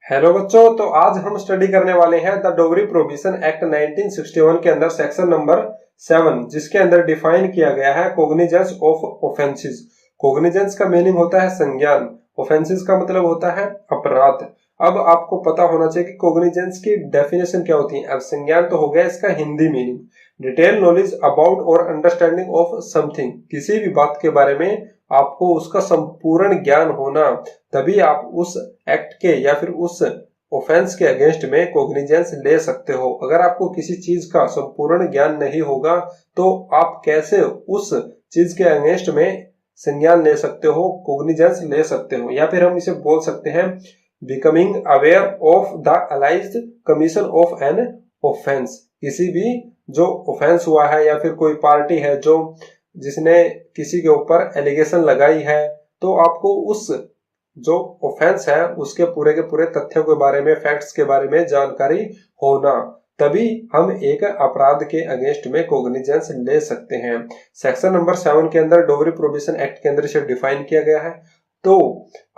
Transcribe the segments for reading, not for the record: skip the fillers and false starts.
Hello बच्चों, तो आज हम स्टडी करने वाले हैं द डोगरी प्रोहिबिशन एक्ट 1961 के अंदर सेक्शन नंबर 7, जिसके अंदर डिफाइन किया गया है कोग्निजेंस ऑफ ऑफेंसेस। कोग्निजेंस का मीनिंग होता है संज्ञान, ऑफेंसेस का मतलब होता है अपराध। अब आपको पता होना चाहिए कि कोग्निजेंस की डेफिनेशन क्या होती है। अब संज्ञान तो हो गया इसका Hindi meaning, detail knowledge about और अंडरस्टैंडिंग ऑफ समथिंग, किसी भी बात के बारे में आपको उसका संपूर्ण ज्ञान होना, तभी आप उस एक्ट के या फिर उस ऑफेंस के अगेंस्ट में कोग्निजेंस ले सकते हो। अगर आपको किसी चीज का संपूर्ण ज्ञान नहीं होगा तो आप कैसे उस चीज के अगेंस्ट में संज्ञान ले सकते हो, कोग्निजेंस ले सकते हो। या फिर हम इसे बोल सकते हैं becoming aware of the alleged commission of an offence. किसी भी जो ऑफेंस हुआ है या फिर कोई पार्टी है जो जिसने किसी के ऊपर एलिगेशन लगाई है, तो आपको उस जो ऑफेंस है उसके पूरे के पूरे तथ्यों के बारे में, फैक्ट्स के बारे में जानकारी होना, तभी हम एक अपराध के अगेंस्ट में कोग्निजेंस ले सकते हैं। सेक्शन नंबर 7 के अंदर डोगरी प्रोहिबिशन एक्ट के अंदर इसे डिफाइन किया गया है। तो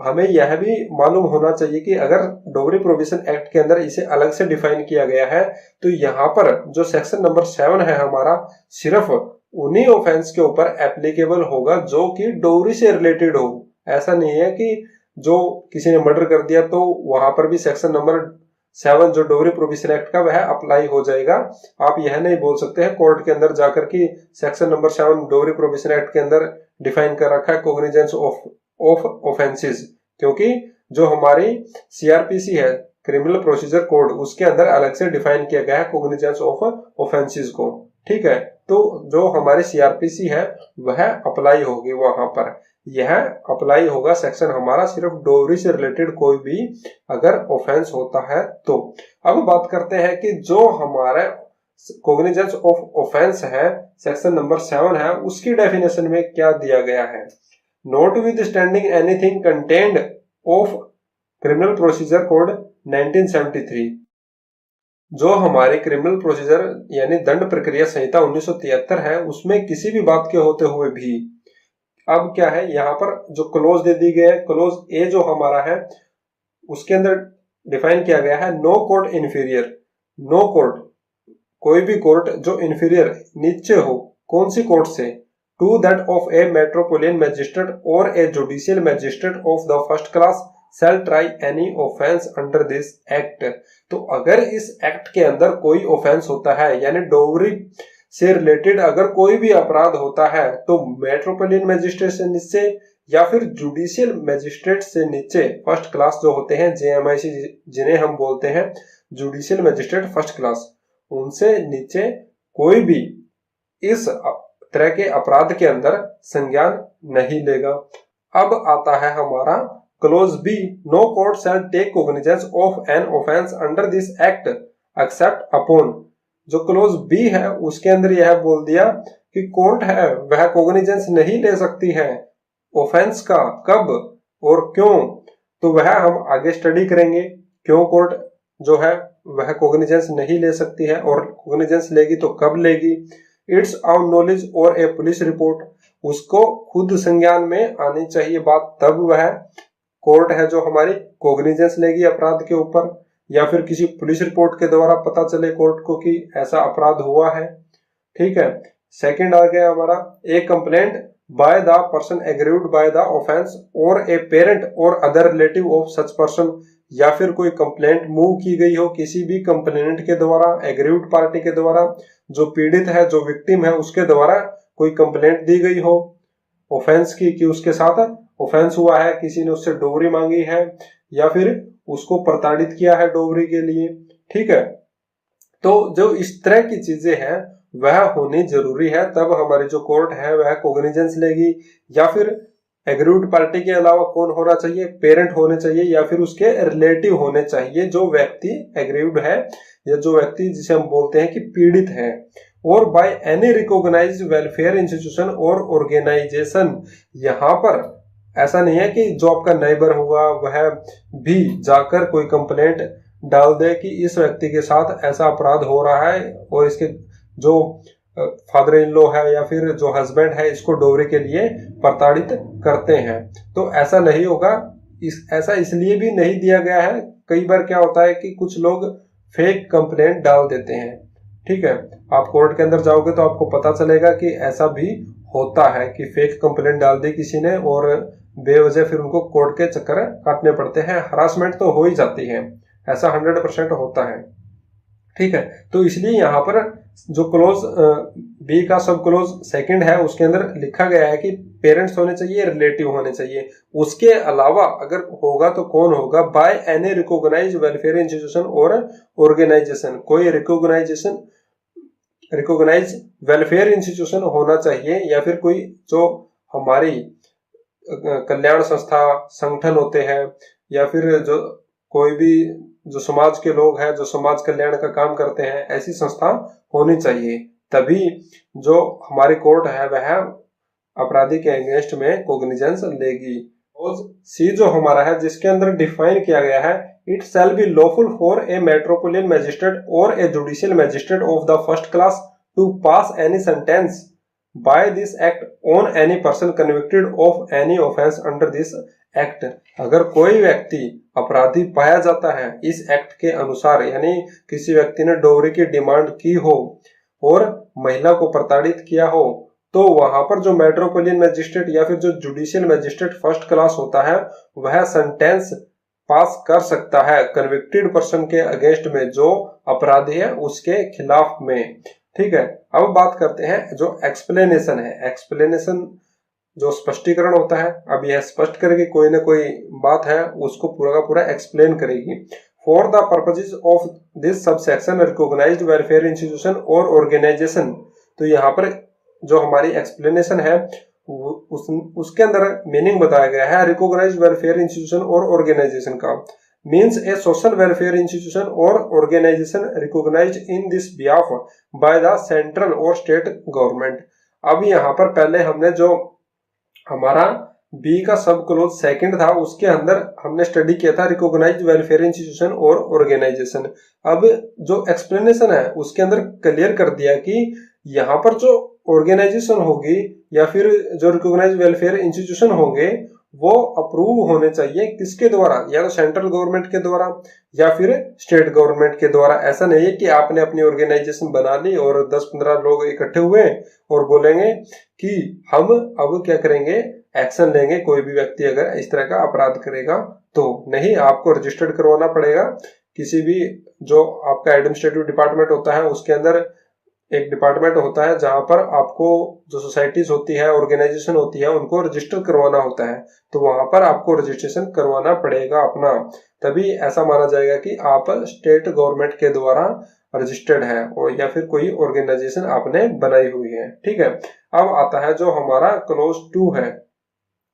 हमें यह भी मालूम होना चाहिए कि अगर डोगरी प्रोहिबिशन एक्ट के अंदर इसे अलग से डिफाइन किया गया है तो यहाँ पर जो सेक्शन नंबर 7 है हमारा, सिर्फ उन्हीं ऑफेंस के ऊपर एप्लीकेबल होगा जो कि डोगरी से रिलेटेड हो। ऐसा नहीं है कि जो किसी ने मर्डर कर दिया तो वहां पर भी सेक्शन नंबर 7 जो डोगरी प्रोहिबिशन एक्ट का वह अप्लाई हो जाएगा। आप यह नहीं बोल सकते हैं कोर्ट के अंदर जाकर कि section number 7 Dogri prohibition act के अंदर डिफाइन कर रखा है कोग्निजेंस ऑफ ऑफेंसेस, क्योंकि जो हमारी सीआरपीसी है, क्रिमिनल प्रोसीजर कोड, उसके अंदर अलग से डिफाइन किया गया है कोग्निजेंस ऑफ ऑफेंसेस को। ठीक है, तो जो हमारी सीआरपीसी है वह अप्लाई होगी वहां पर। यह अप्लाई होगा सेक्शन हमारा सिर्फ डोगरी से रिलेटेड कोई भी अगर ऑफेंस होता है तो। अब बात करते हैं कि जो हमारा कोग्निजेंस ऑफ ऑफेंस है, सेक्शन नंबर 7 है, उसकी डेफिनेशन में क्या दिया गया है। Not with standing anything contained of criminal procedure code 1973, जो हमारी क्रिमिनल प्रोसीजर यानी दंड प्रक्रिया संहिता 1973 है, उसमें किसी भी बात के होते हुए भी। अब क्या है, यहाँ पर जो क्लोज दे दी गई है, क्लोज ए जो हमारा है उसके अंदर डिफाइन किया गया है no court inferior. No court, कोई भी कोर्ट जो इन्फीरियर नीचे हो, कौन सी कोर्ट से, to that of a metropolitan magistrate और a judicial magistrate of the first class shall try any offense under this act। तो अगर इस एक्ट के अंदर कोई ऑफेंस होता है, यानी डोगरी से रिलेटेड अगर कोई भी अपराध होता है, तो मेट्रोपोलियन मैजिस्ट्रेट से नीचे या फिर जुडिशियल मैजिस्ट्रेट से नीचे, फर्स्ट क्लास जो होते हैं जेएमआईसी जिन्हें हम बोलते हैं जुडिशियल मैजिस्ट्रेट फर्स्ट क्लास, उनसे नीचे कोई भी इस तरह के अपराध के अंदर संज्ञान नहीं लेगा। अब आता है हमारा clause B, no court shall take cognizance of an offence under this act except upon. जो क्लोज बी है उसके अंदर यह बोल दिया कि कोर्ट है वह कोग्निजेंस नहीं ले सकती है ऑफेंस का, कब और क्यों, तो वह हम आगे स्टडी करेंगे। क्यों कोर्ट जो है वह कोग्निजेंस नहीं ले सकती है और कोग्निजेंस लेगी तो कब लेगी। इट्स आउट नॉलेज और ए पुलिस रिपोर्ट, उसको खुद संज्ञान में आनी चाहिए बात, तब वह कोर्ट है जो हमारी कोग्निजेंस लेगी अपराध के ऊपर, या फिर किसी पुलिस रिपोर्ट के द्वारा पता चले कोर्ट को कि ऐसा अपराध हुआ है। ठीक है, सेकंड आ गया हमारा a complaint by the person aggrieved by the offence और ए पेरेंट और other relative of such person, या फिर कोई कंप्लेंट मूव की गई हो किसी भी कंप्लेनेंट के द्वारा, एग्रीव्ड पार्टी के द्वारा, जो पीड़ित है जो विक्टिम है उसके द्वारा कोई कंप्लेंट दी गई हो ऑफेंस की, कि उसके साथ ऑफेंस हुआ है, किसी ने उससे डोगरी मांगी है या फिर उसको प्रताड़ित किया है डोगरी के लिए। ठीक है, तो जो इस तरह की चीजें हैं वह होनी जरूरी है, तब हमारी जो कोर्ट है वह कोग्निजेंस लेगी। या फिर एग्रीव्ड पार्टी के अलावा कौन होना चाहिए, पेरेंट होने चाहिए या फिर उसके रिलेटिव होने चाहिए, जो व्यक्ति एग्रीव्ड है या जो व्यक्ति जिसे हम बोलते हैं कि पीड़ित है। और by any recognised welfare institution और ऑर्गेनाइजेशन, यहाँ पर ऐसा नहीं है कि जो आपका नेबर होगा वह भी जाकर कोई कंप्लेंट डाल दे कि इस व्यक्ति के साथ ऐसा अपराध हो रहा है और इसके जो फादर इन लॉ है या फिर जो हस्बैंड है इसको डोगरी के लिए प्रताड़ित करते हैं, तो ऐसा नहीं होगा। ऐसा इसलिए भी नहीं दिया गया है, कई बार क्या होता है कि कुछ लोग फेक कंप्लेंट डाल देते हैं। ठीक है, आप कोर्ट के अंदर जाओगे तो आपको पता चलेगा कि ऐसा भी होता है कि फेक कंप्लेंट डाल दी किसी ने और बेवजह फिर उनको कोर्ट के चक्कर काटने पड़ते हैं। हरासमेंट तो हो ही जाती है, ऐसा 100% होता है। ठीक है, तो इसलिए यहाँ पर जो क्लोज बी का सब क्लोज सेकंड है उसके अंदर लिखा गया है कि पेरेंट्स होने चाहिए, रिलेटिव होने चाहिए। उसके अलावा अगर होगा तो कौन होगा? By any recognised welfare institution और ऑर्गेनाइजेशन। कोई रिकॉग्नाइज वेलफेयर इंस्टीट्यूशन होना चाहिए या फिर कोई जो हमारी कल्याण संस्था संगठन होते हैं या फिर जो कोई भी जो समाज के लोग हैं जो समाज कल्याण का काम करते हैं, ऐसी संस्था होनी चाहिए। तभी जो हमारी कोर्ट है वह अपराधी के अगेंस्ट में कोग्निजेंस लेगी। सी जो हमारा है जिसके अंदर डिफाइन किया गया है, it shall be lawful for a metropolitan magistrate और a judicial magistrate of the first class to pass any sentence by this act on any person convicted of any offence under this act. अगर कोई व्यक्ति अपराधी पाया जाता है इस act के अनुसार, यानी किसी व्यक्ति ने डोवरी की डिमांड की हो और महिला को प्रताड़ित किया हो, तो वहां पर जो मेट्रोपोलियन मजिस्ट्रेट या फिर जो जुडिशियल मजिस्ट्रेट फर्स्ट क्लास होता है वह सेंटेंस पास कर सकता है कन्विक्टेड पर्सन के अगेंस्ट में, जो अपराधी है उसके खिलाफ में। ठीक है, अब बात करते हैं जो एक्सप्लेनेशन है। एक्सप्लेनेशन जो स्पष्टीकरण होता है, अब यह स्पष्ट करेगी कोई ना कोई बात है उसको पूरा का पूरा एक्सप्लेन करेगी। For the purposes of this subsection recognised welfare institution और ऑर्गेनाइजेशन। तो यहाँ पर जो हमारी एक्सप्लेनेशन है उसके अंदर मीनिंग बताया गया है रिकॉग्नाइज्ड वेलफेयर इंस्टीट्यूशन और ऑर्गेनाइजेशन का। means a social welfare institution or organization recognized in this behalf by the central or state government। अब यहाँ पर पहले हमने जो हमारा बी का सब क्लोज सेकंड था उसके अंदर हमने स्टडी किया था रिकॉग्नाइज्ड वेलफेयर इंस्टीट्यूशन और ऑर्गेनाइजेशन। अब जो एक्सप्लेनेशन है उसके अंदर क्लियर कर दिया कि यहाँ पर जो ऑर्गेनाइजेशन होगी या फिर जो रिकॉग्नाइज्ड वेलफेयर इंस्टीट्यूशन होंगे वो अप्रूव होने चाहिए किसके द्वारा? या तो सेंट्रल गवर्नमेंट के द्वारा या फिर स्टेट गवर्नमेंट के द्वारा। ऐसा नहीं है कि आपने अपनी ऑर्गेनाइजेशन बना ली और 10-15 लोग इकट्ठे हुए और बोलेंगे कि हम अब क्या करेंगे, एक्शन लेंगे कोई भी व्यक्ति अगर इस तरह का अपराध करेगा तो। नहीं, आपको रजिस्टर्ड करवाना पड़ेगा किसी भी जो आपका एडमिनिस्ट्रेटिव डिपार्टमेंट होता है उसके अंदर एक डिपार्टमेंट होता है जहां पर आपको जो सोसाइटीज होती है, ऑर्गेनाइजेशन होती है, उनको रजिस्टर करवाना होता है। तो वहां पर आपको रजिस्ट्रेशन करवाना पड़ेगा अपना, तभी ऐसा माना जाएगा कि आप स्टेट गवर्नमेंट के द्वारा रजिस्टर्ड है और या फिर कोई ऑर्गेनाइजेशन आपने बनाई हुई है। ठीक है, अब आता है जो हमारा क्लोज 2 है।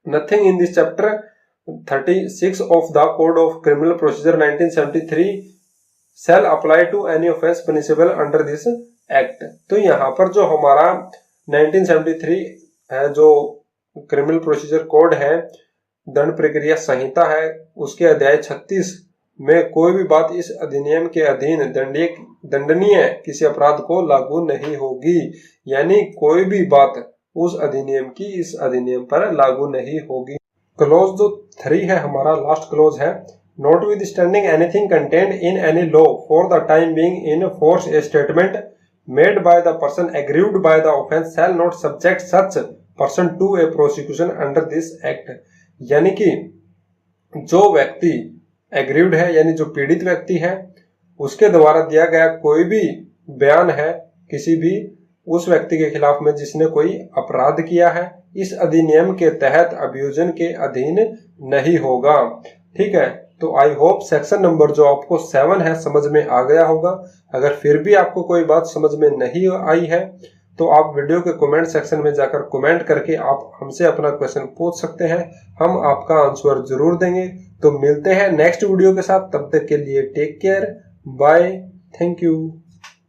Nothing in this chapter 36 of the code of criminal procedure 1973 shall apply to any offence punishable under this act. तो यहाँ पर जो हमारा 1973 है जो क्रिमिनल प्रोसीजर कोड है, दंड प्रक्रिया संहिता है, उसके अध्याय 36 में कोई भी बात इस अधिनियम के अधीन दंडनीय किसी अपराध को लागू नहीं होगी। यानी कोई भी बात उस अधिनियम की इस अधिनियम पर लागू नहीं होगी। क्लोज जो 3 है हमारा लास्ट क्लोज है, notwithstanding anything contained in any law for the time being in force a statement made by the person aggrieved by the offence shall not subject such person to a prosecution under this act। यानी कि जो व्यक्ति aggrieved है यानी जो पीड़ित व्यक्ति है उसके द्वारा दिया गया कोई भी बयान है किसी भी उस व्यक्ति के खिलाफ में जिसने कोई अपराध किया है, इस अधिनियम के तहत अभियोजन के अधीन नहीं होगा। ठीक है, तो आई होप सेक्शन नंबर जो आपको 7 है समझ में आ गया होगा। अगर फिर भी आपको कोई बात समझ में नहीं आई है तो आप वीडियो के कमेंट सेक्शन में जाकर कमेंट करके आप हमसे अपना क्वेश्चन पूछ सकते हैं, हम आपका आंसर जरूर देंगे। तो मिलते हैं नेक्स्ट वीडियो के साथ, तब तक के लिए take care, bye, thank you.